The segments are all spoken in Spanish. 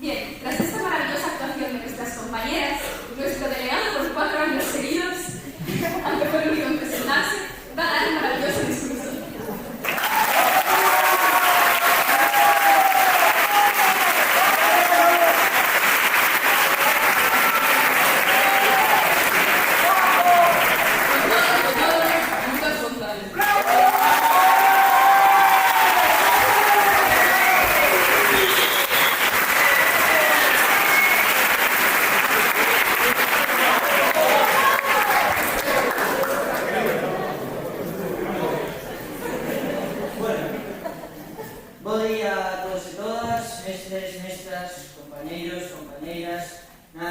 Bien, tras esta maravillosa actuación de nuestras compañeras, nuestro delegado por 4 años seguidos, aunque fue el único en presentarse, va a dar un maravilloso discurso.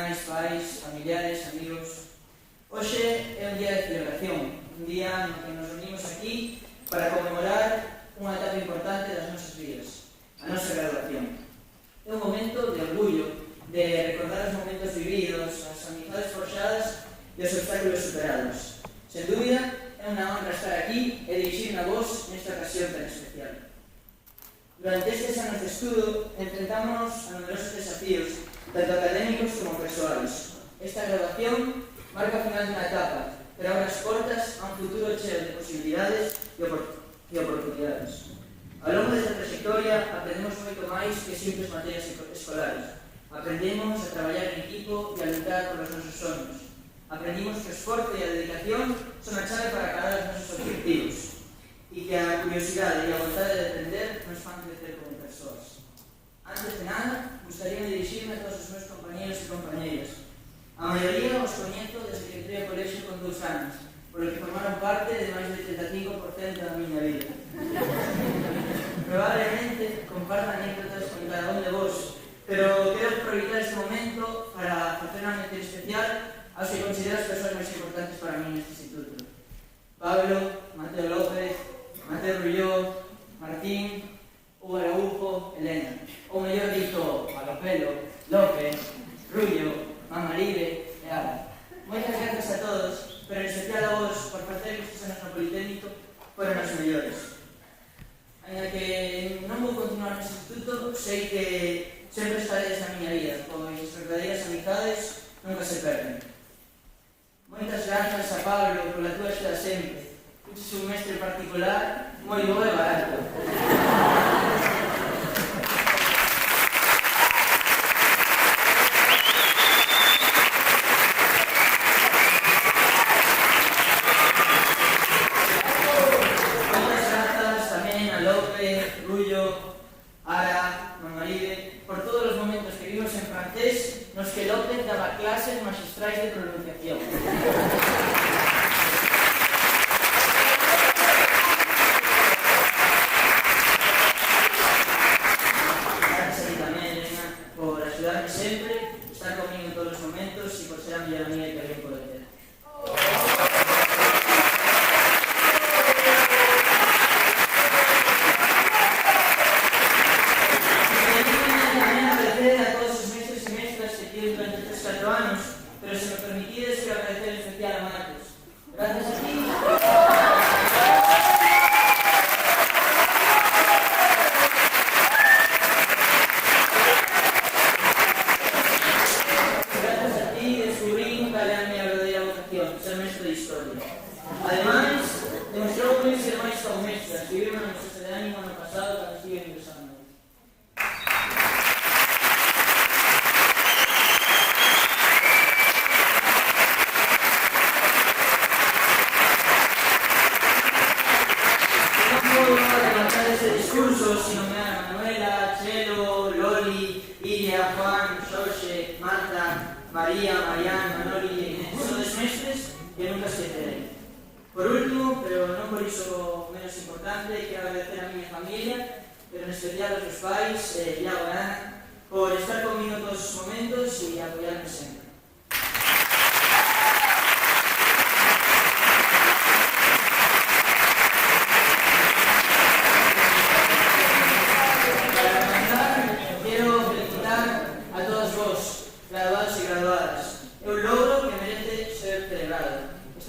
nais, pais, familiares, amigos. Hoxe é un día de celebración, un día no que nos unimos aquí para conmemorar unha etapa importante das nosas vidas, a nosa graduación. É un momento de orgullo, de recordar os momentos vividos, as amizades forxadas e os obstáculos superados. Sen dúbida, é unha honra estar aquí e dirixir unha voz nesta ocasión tan especial. Durante estes anos de estudo, enfrentámonos a numerosos desafíos, tanto académicos como persoais. Esta graduación marca o final de unha etapa, pero abre as portas a un futuro cheo de posibilidades e oportunidades. Ao longo desta trayectoria, aprendemos moito máis que simples materias escolares. Aprendemos a traballar en equipo e a lutar por os nosos sonhos. Aprendimos que o esforzo e a dedicación son a chave para acadar os nosos objetivos e que a curiosidade e a vontade de aprender nos fan crecer como persoas. Antes de nada, gustaría dirixirme a todos os meus compañeros e compañeiras. A maioría os coñezo desde que entrei ao colexio con 2 anos, por lo que formaron parte de máis de 35% da miña vida. Probablemente compartan anécdotas con cada un de vos, pero quero aproveitar este momento para facer unha mención especial aos que considero as persoas máis importantes para mí neste instituto. Pablo, Mateo López, Mateo Rulló, Martín, Hugo Araújo, Elena. Ou mellor dito, Palopelo, López, Rullo, Mamaribe e Ara. Moitas grazas a todos, pero en especial a vos por facer que estes anos no Politécnico foron os mellores. Ainda que non vou continuar neste instituto, sei que sempre estaredes na miña vida, pois as verdadeiras amizades nunca se perden. Moitas grazas a Pablo pola túa axuda sempre. Fuches un mestre particular moi bo e barato. Nos que López daba clases magistrais de pronunciación. Gracias a ti tamén, Elena, por axudarme sempre, estar comigo en todos os momentos e por ser a mellor amiga que alguén pode ter. Pero se me permitides quiero agradecer en especial a Marcos. Gracias a ti. Gracias a ti descubrí cal é a miña verdadeira vocación, ser mestre de historia. Ademais, demostrou que ser máis que un mestre, escribir unha mensaxe de ánimo ano pasado cando estive ingresando. Si nomear a Manuela, Chelo, Loli, Iria, Juan, Xorxe, Marta, María, Marián, Manoli e Inés. Sodes mestres que nunca esquecerei. Por último, pero non por iso menos importante, quero agradecer a miña familia, pero en especial aos meus pais, Iago e Ana, por estar comigo en todos os momentos e apoiarme sempre.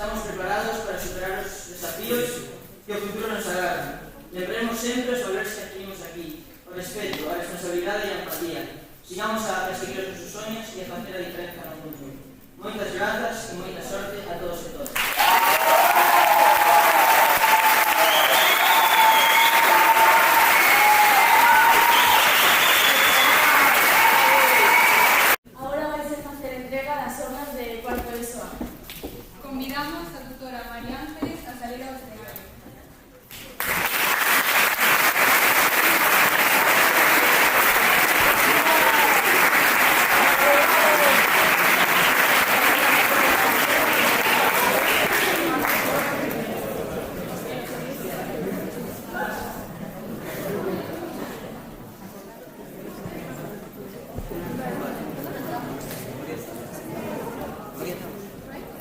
Estamos preparados para superar os desafíos que o futuro nos agarra. Lembremos sempre os valores que adquirimos aquí, o respeto, a responsabilidade e a empatía. Sigamos a perseguir os nosos soños e a facer a diferenza no mundo. Moitas grazas e moita sorte a todos e todas. Ahora vais a facer entrega das obras de cuarto de SOA. Convidamos a tutora María Ángeles a salir ao escenario.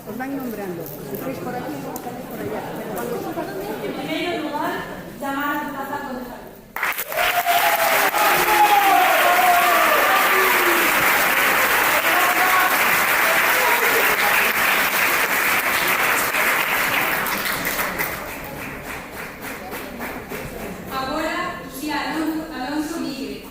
Os van nombrando. Si sois por aquí, estaréis por allá. Pero cuando suba, En primeiro lugar, chamar a Plaza Concejal. Agora, Uxía Alonso Miguel.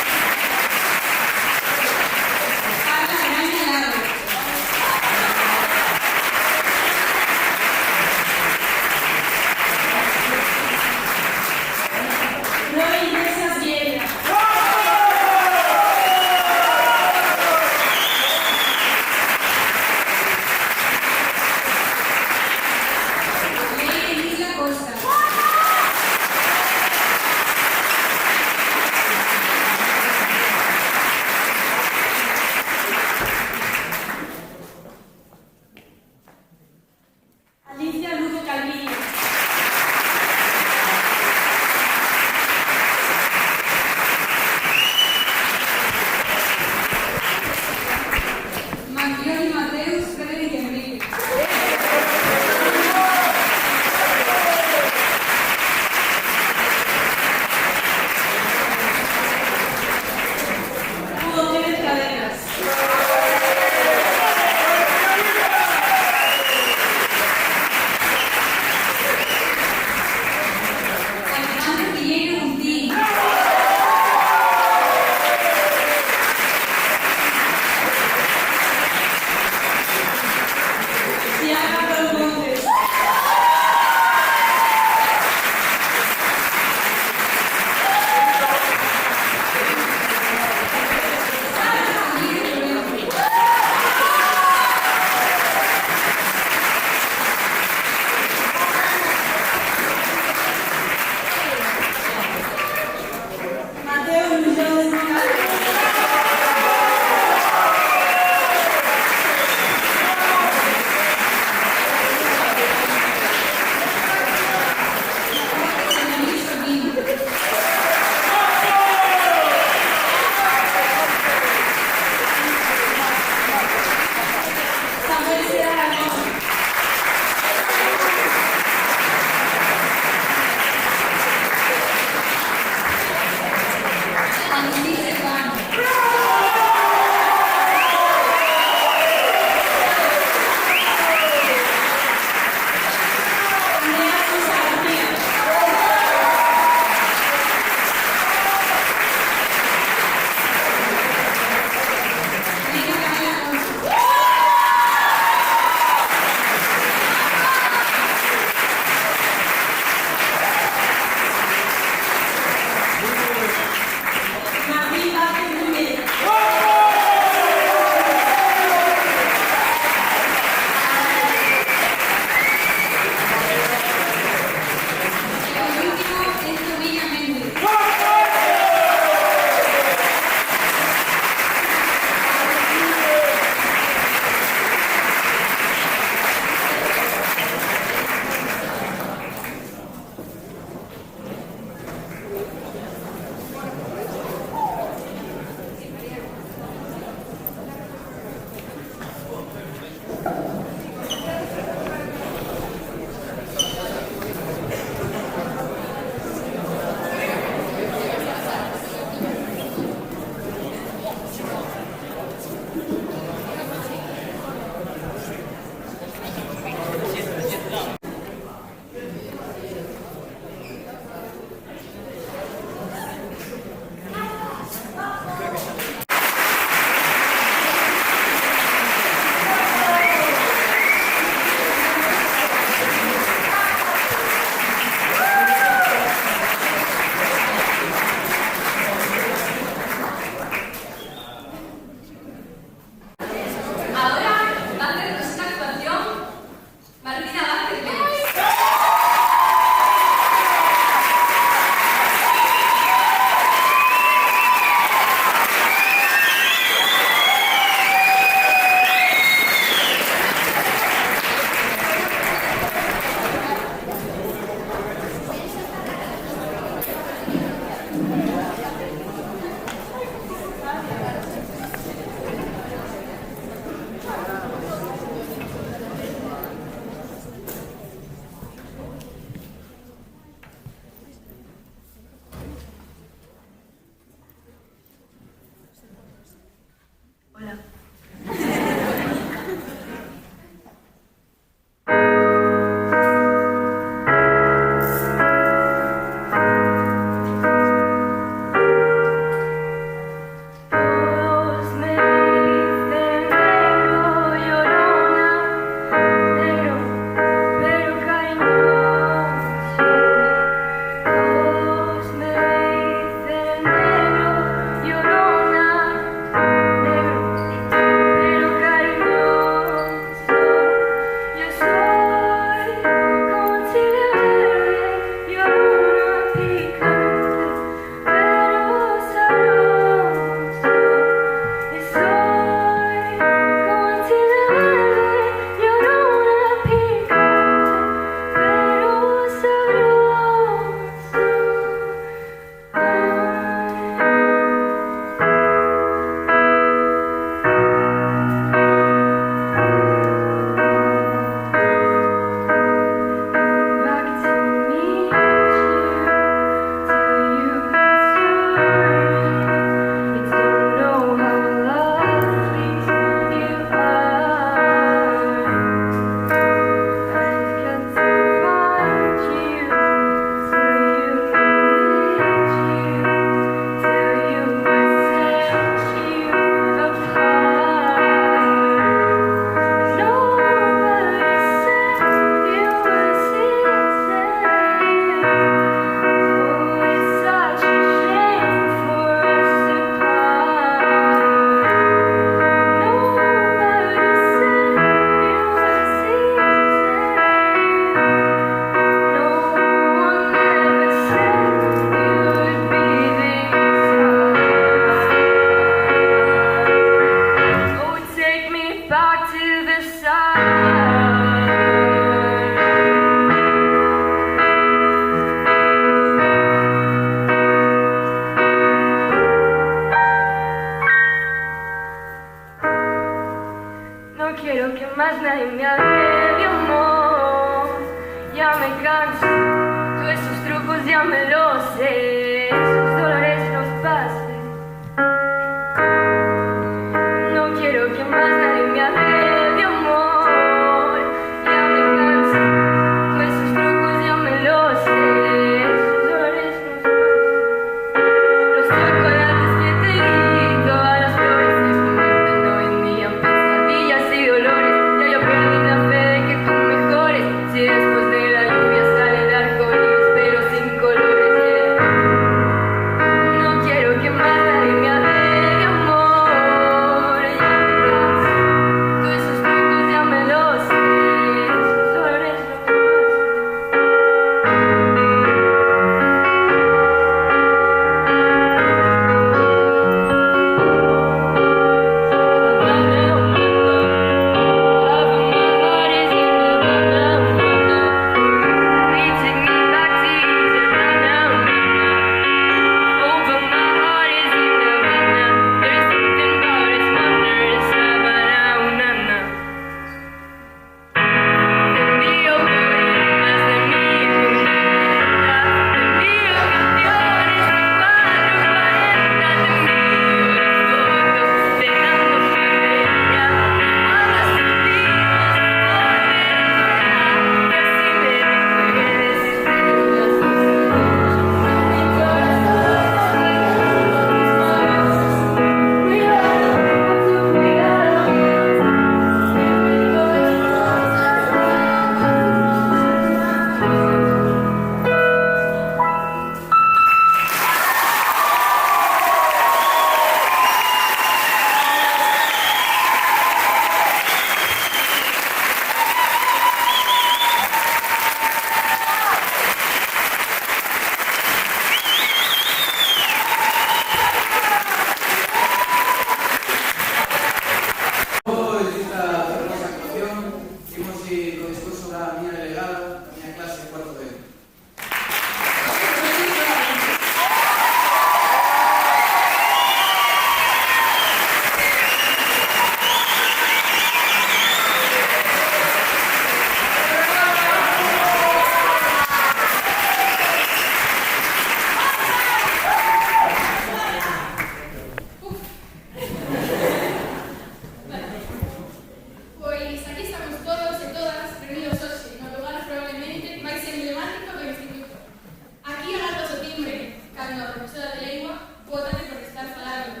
cando a profesora de lengua bótate por estar falando.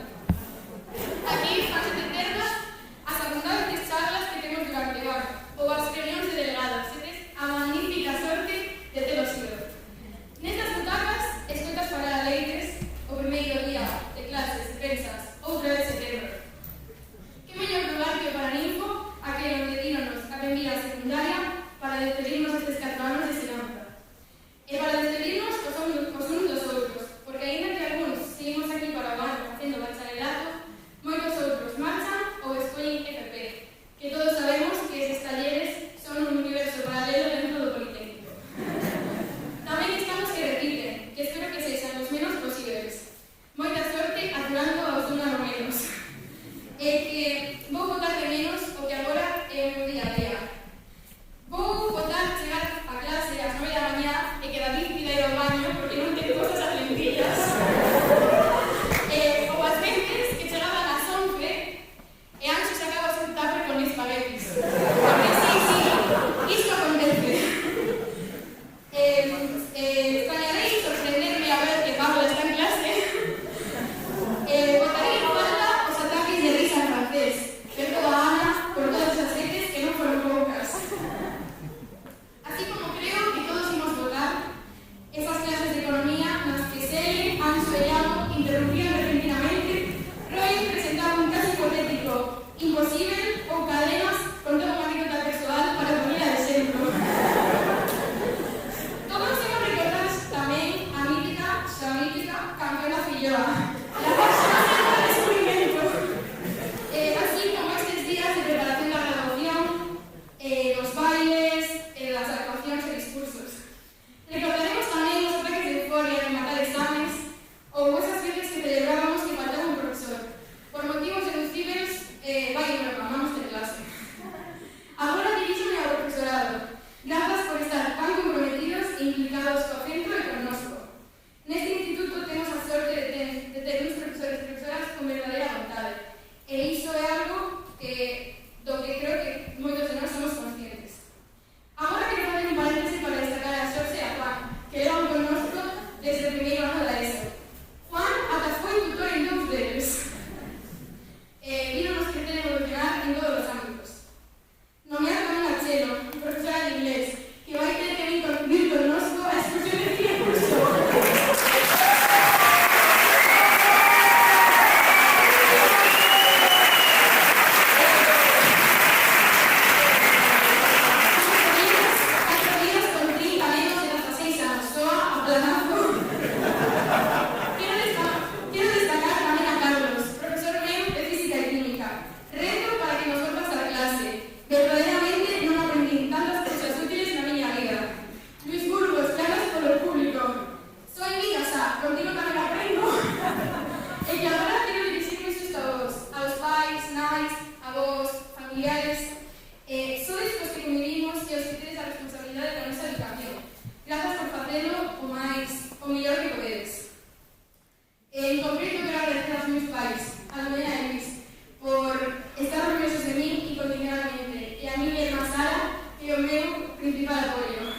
Aquí fanse de ternas as abundantes charlas que temos durante o ano ou as reunións de delegados, e tes a magnífica sorte de telo sido. Nestas butacas escoitas falar a leites o primeiro día de clases e pensas outra vez setembro. Que mellor lugar que o Paraninfo, aquel onde díronos a benvida a secundaria para despedirnos estes 4 anos de sinanza. E para despedirnos os uns dos outros, porque aínda que algúns seguimos aquí para o ano facendo bacharelato, moitos outros marchan ou escollen FP, que todos sabemos que estes talleres son un universo paralelo dentro do Politécnico. Tamén estamos que repiten, que espero que sexan os menos posibles. Moita sorte aturando aos un ano menos. E que vou votar de menos o que agora é o meu día a día. Vou votar chegar a clase ás 9 da mañá e que David pida ir ao baño porque non ten cosas as lentillas. Ou as veces que chegaban ás 11 e Anxo sacaba o seu tupper con espaguetis. Porque sí, isto acontece. Extrañarei sorprenderme a ver que Pablo está en clase. Votarei en falta os ataques de risa en francés. Ver toda a Ana por todas as veces que non foron poucas. Así como creo que todos imos votar esas clases de economía nas que Sele, Anxo e Iago interrumpían repentinamente, Roy presentaba un caso hipotético imposible ou cadenas con toda unha anécdota persoal para poner a exemplo. Todos hemos recordado tamén a mítica campeona Filloa, la persona del descubrimiento. Así como estes días de preparación da graduación, los bailes, las actuacións e discursos. Recordaremos tamén os ataques de euforia de matar exames ou esas veces que celebrábamos que faltaba un profesor. Por motivos deducibles, vai e reclamamos de clase. Agora diríxome ao profesorado. Grazas por estar tan comprometidos e implicados co centro e connosco. Neste instituto temos a sorte de ter uns profesores e profesoras con verdadeira vontade. E iso é algo do que creo que moitos de nós somos conscientes. Agora quero fazer un paréntese para destacar a Xorxe e a Juan, que eran connosco desde o primeiro ano da ESO. Juan ata foi tutor en 2 deles. Víronos crecer e evolucionar en todos os ámbitos. Nomear tamén a Chelo, profesora de inglés, que vai ter que vir connosco a excursión de fin de curso. Quiero destacar tamén a Carlos, profesor meu de Física e Química. Reto para que nos volvas a clase. Verdadeiramente non aprendín tantas cousas útiles na miña vida. Luis Burgos, gracias polo público. Soy Mica Sá, contigo tamén aprendo. E que agora quero dirixirme isto a vos, aos pais, nais, avós, familiares. Sois os que convivimos e os que tedes a responsabilidade da nosa educación. Grazas por facelo o mellor que podedes. En concreto, quero agradecer aos meus pais, a Lorena e Luis, por estar orgullosos de mí y continuamente, e a mi irmá Sara, que é o meu principal apoio.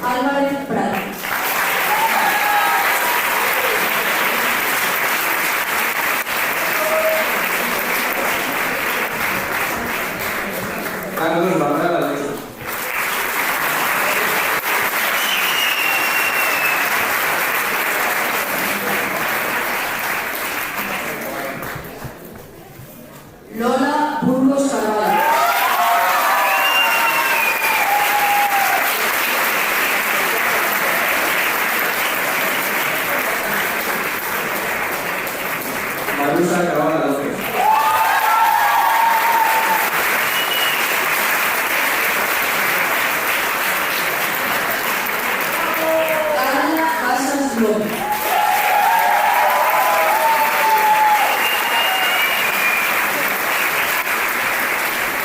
Álvarez Prado. Carlos Barral Alonso. Lola Burgos Carvalho. Marusa Cabana López. Carla Casas López.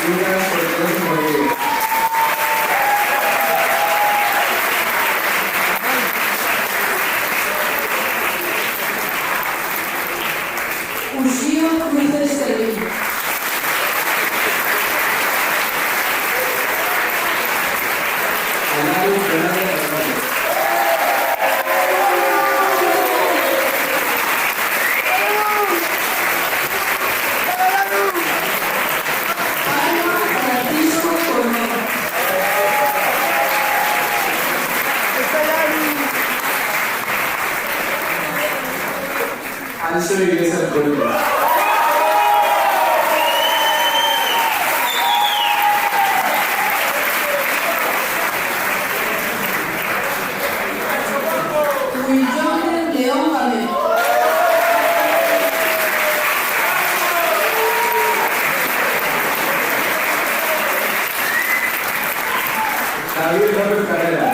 Lucas Cortés Rodríguez. Uxío Cruces Cervillo. Leonardo Fernández Hernández. Alma Francisco Cornell. Ancho Iglesias Bolívar. Willón León Gamero. David López Carrera.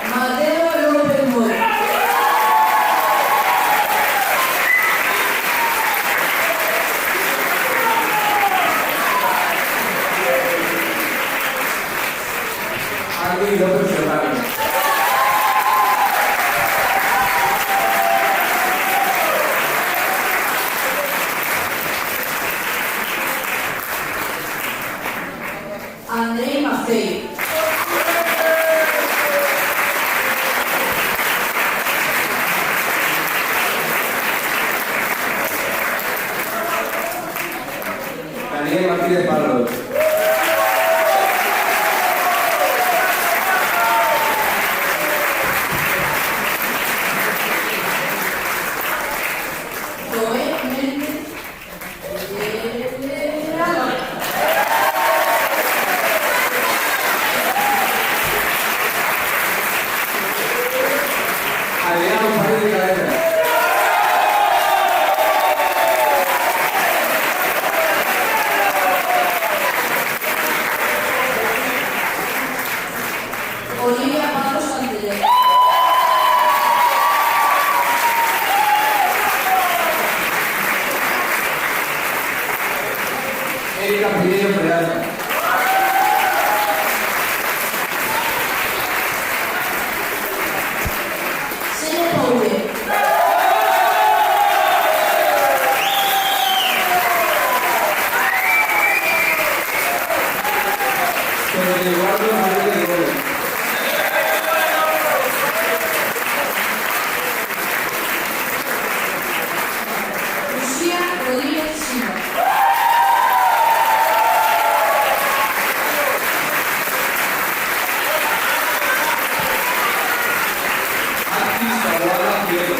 Mateo López Mora. Andy López Serrano. Andrei Maceiro. Daniel Martínez Pablo. Zoé Méndez Álvarez. Adriano Paredes Cadena. Olivia Pato Santander. Erika Pinedo Peralta. Celia Paulé. Pedro Eduardo Martínez de Gómez. Lucía Rodríguez Silva. Atis Taboada Prieto.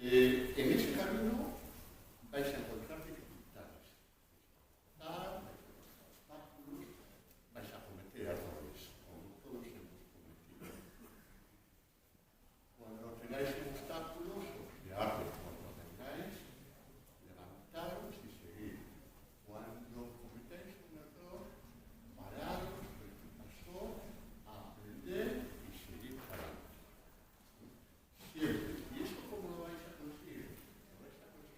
En ese camino vais a encontrar dificultades, vais a encontrar obstáculos, vais a cometer errores, como todos hemos cometido. Cuando tengáis obstáculos, obviarlos. Cuando tengáis, levantaros y seguir. Cuando cometáis un error, pararos, ver qué pasó, aprender y seguir para adelante. Siempre. ¿Y esto cómo lo vais a conseguir? Lo vais a conseguir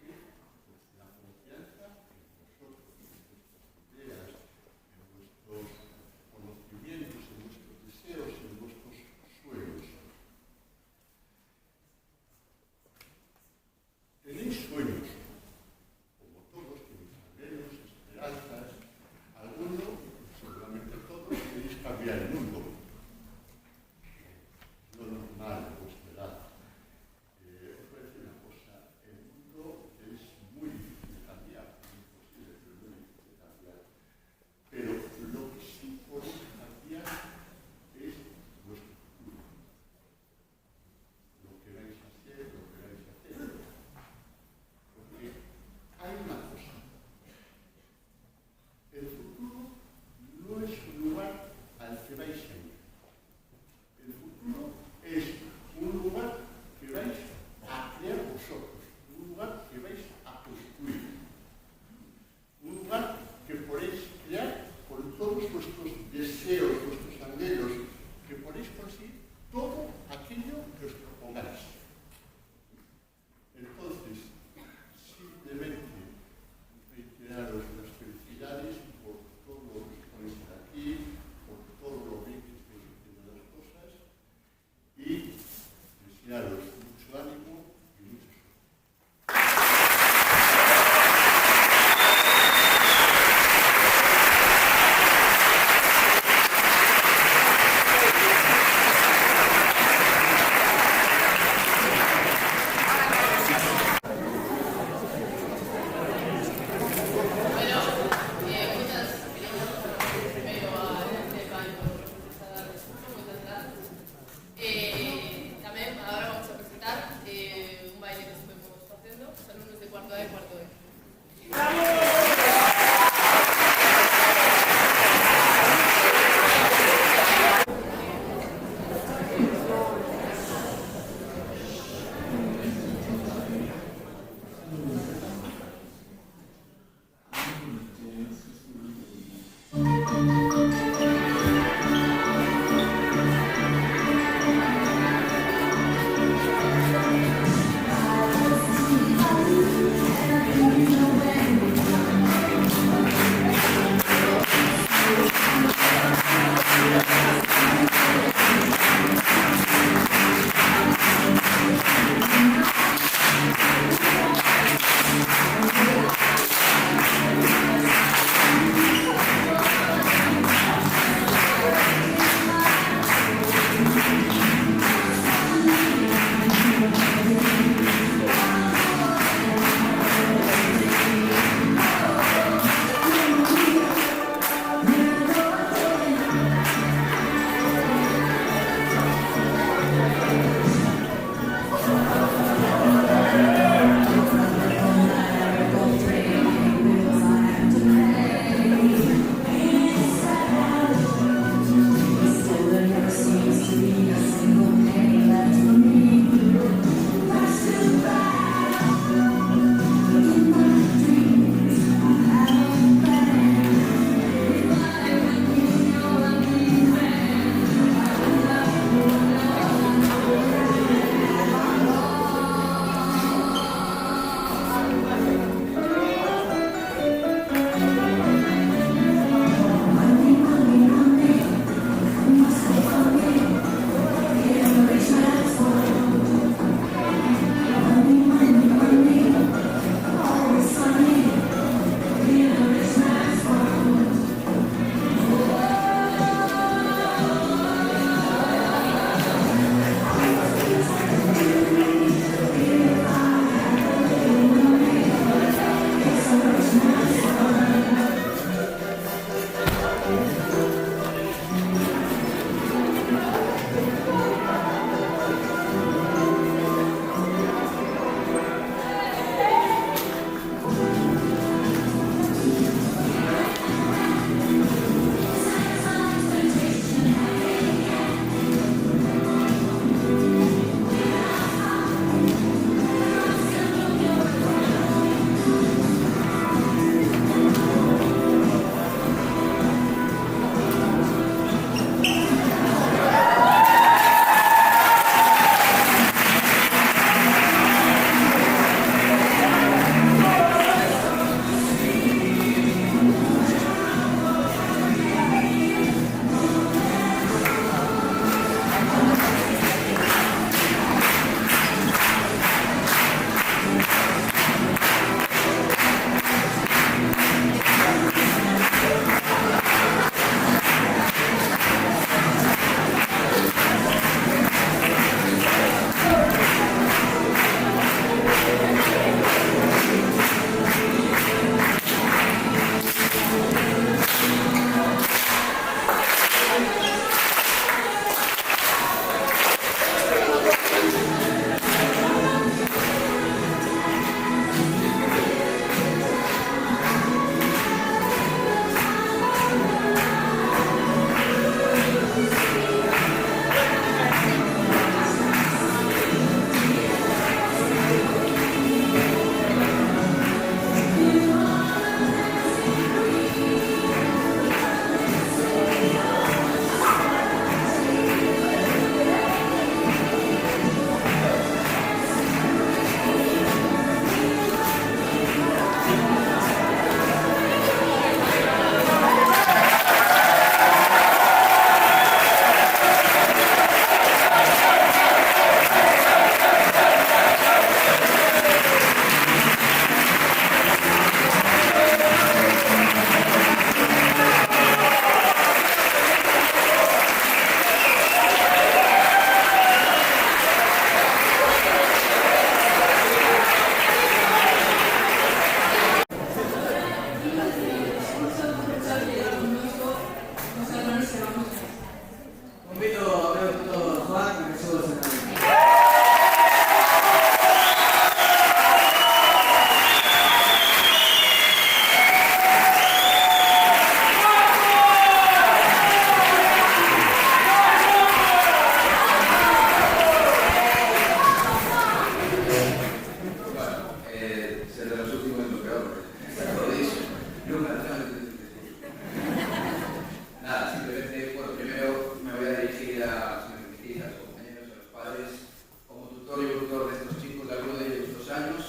tutor de estos chicos, de alguno de ellos 2 años.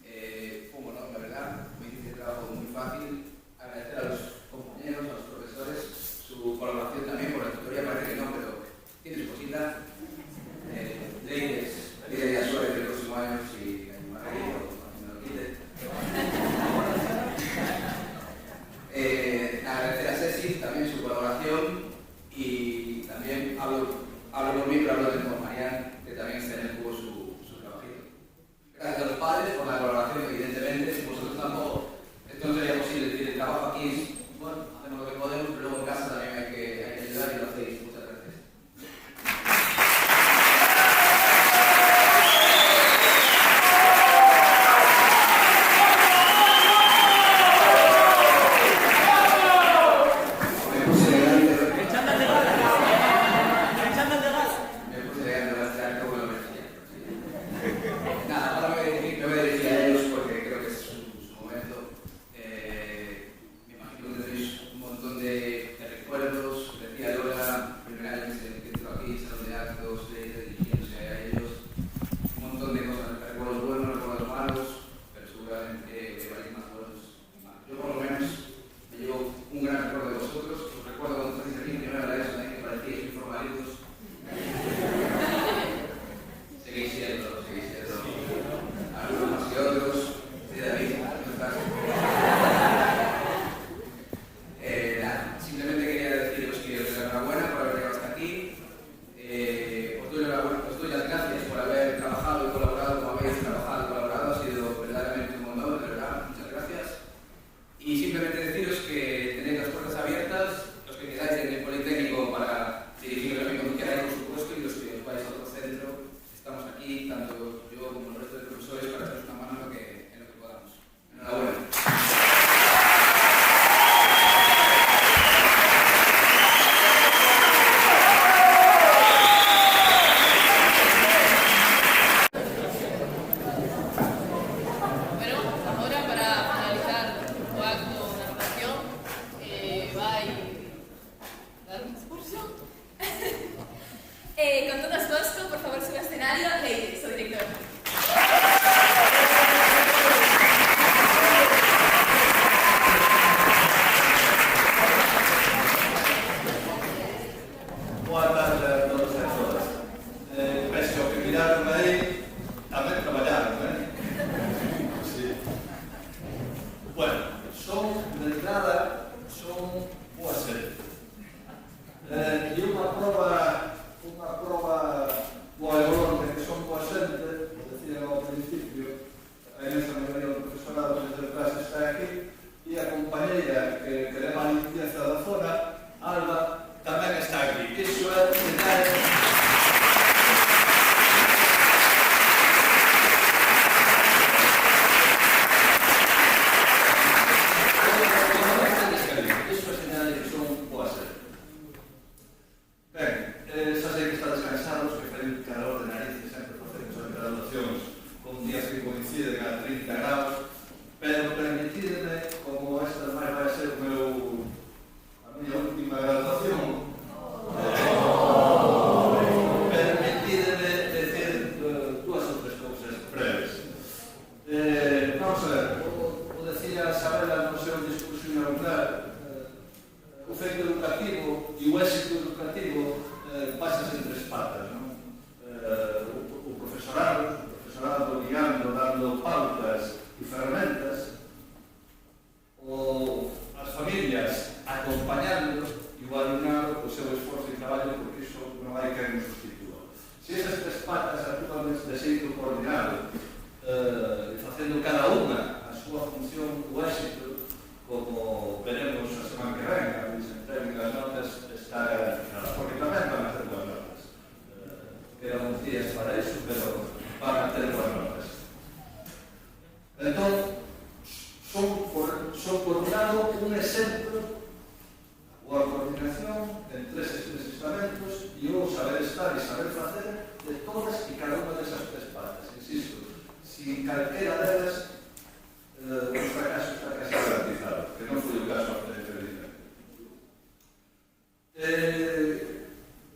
Fue un honor, la verdad, me hice el trabajo muy fácil. Agradecer a los compañeros, a los profesores, su colaboración también por la tutoría, parece que no, pero tiene su cosita. Leyes, ya suave el próximo año, si me lo quite. Agradecer a Ceci también su colaboración y también hablo por mí, pero hablo de Marian, que también está en el cubo su trabajito. Gracias a los padres por la colaboración, evidentemente, si vosotros tampoco, esto no sería posible. Es decir, el trabajo aquí es, bueno, hacemos lo que podemos, pero luego en casa también hay que ayudar y lo hacéis. Muchas gracias.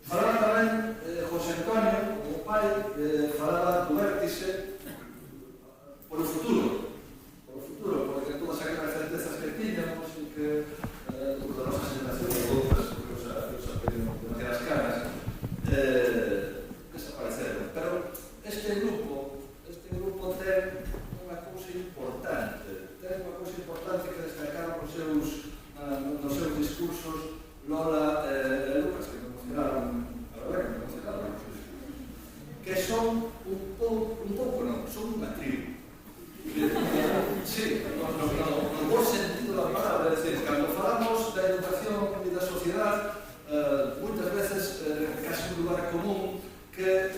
Falaba tamén José Antonio, como pai, falaba do este grupo ten unha cousa importante. Ten unha cousa importante que destacaron nos seus discursos Lola e Lucas, que me emocionaron, a verdad que me emocionaron, que son un pouco non, son unha tribu. Sí, no bo sentido da palabra, é dicir, cando falamos da educación e da sociedade, moitas veces casi un lugar común que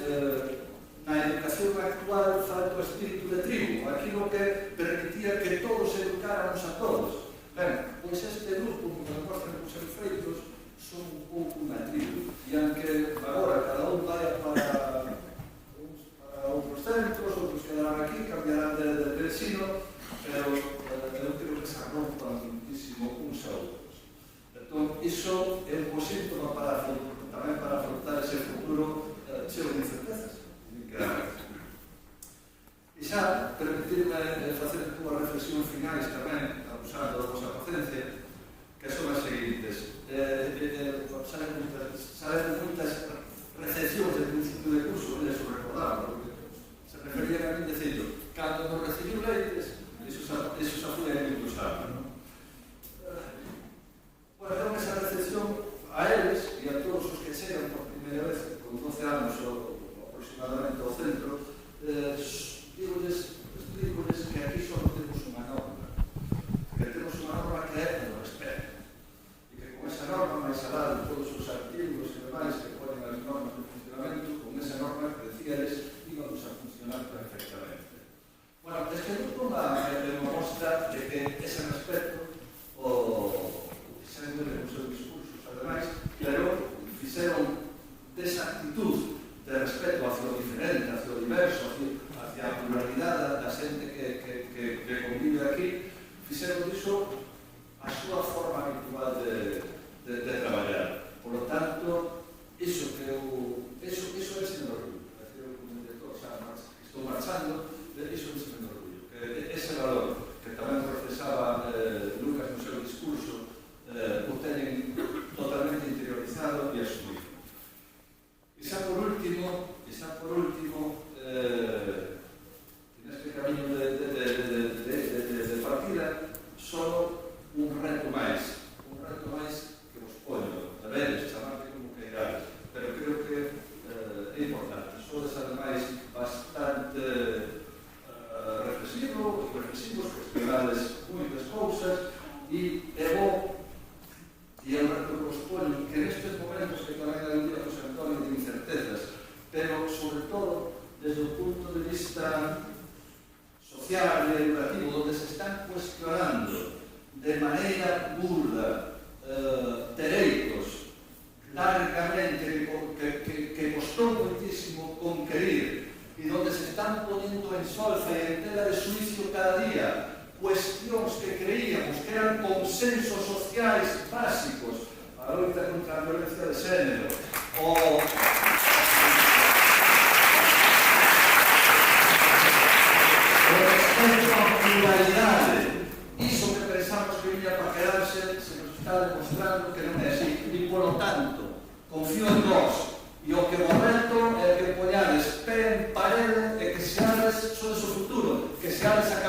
na educación actual falta o espírito de tribu, aquilo que permitía que todos educáramos a todos. Ben, pois este grupo, como demostran os seus feitos, son un pouco unha tribu, e aunque agora cada un vai para outros centros, outros quedarán aquí, cambiarán de ensino, pero eu creo que se arrompan muitísimo uns a outros. Entón, iso é un bo síntoma tamén para afrontar ese futuro cheo de incertezas. E xa, permitirme facer unhas reflexións finais tamén, abusando da vosa paciencia, que son as seguintes. Saben moitas recepcións de principio de curso, eles o recordaban, porque se referían a mí dicindo, cando nos recibiu Leites, iso xa foi en muitos anos, non? Bueno, deu esa recepción a eles e a todos os que chegan por primeira vez, con 12 anos aproximadamente ao centro, explícoles que aquí só temos unha norma, que temos unha norma que é o respeto, e que con esa norma, máis alá de todos os artigos e demais que ponen as normas de funcionamento, con esa norma que decíales íbamos a funcionar perfectamente. Bueno, este grupo é unha mostra de que ese respeto fixeron os seus discursos, ademais, pero fixeron desa actitud de respeto hacia o diferente, hacia o diverso, hacia a pluralidade da xente que convive aquí, fixeron diso a súa forma habitual de traballar. Por lo tanto, iso é ese orgullo. Como director xa estou marchando, iso é ese orgullo. Ese valor que tamén profesaba Lucas no seu discurso, o teñen totalmente interiorizado e asumido. E xa por último, neste camiño de partida, só un reto máis que vos poño, a veres, chamarte como que irás, pero creo que é importante. Sodes ademais bastante reflexivos, cuestionades moitas cousas, e é bo, e é un reto que vos poño, que nestes momentos que tamén hai un día José Antonio de incertezas, pero sobre todo desde o punto de vista social e educativo, donde se están cuestionando de maneira burda dereitos largamente que costou moitísimo conquerir, e donde se están poniendo en solfa e en tela de suicio cada día cuestións que creíamos que eran consensos sociais básicos, a loita contra a violencia de xénero, o respeto á pluralidade. Iso que pensamos que viña para quedarse se nos está demostrando que non é así. E, polo tanto, confío en vos. E o que vos reto é que poñades pé en parede e que seades, sodes o futuro, que seades a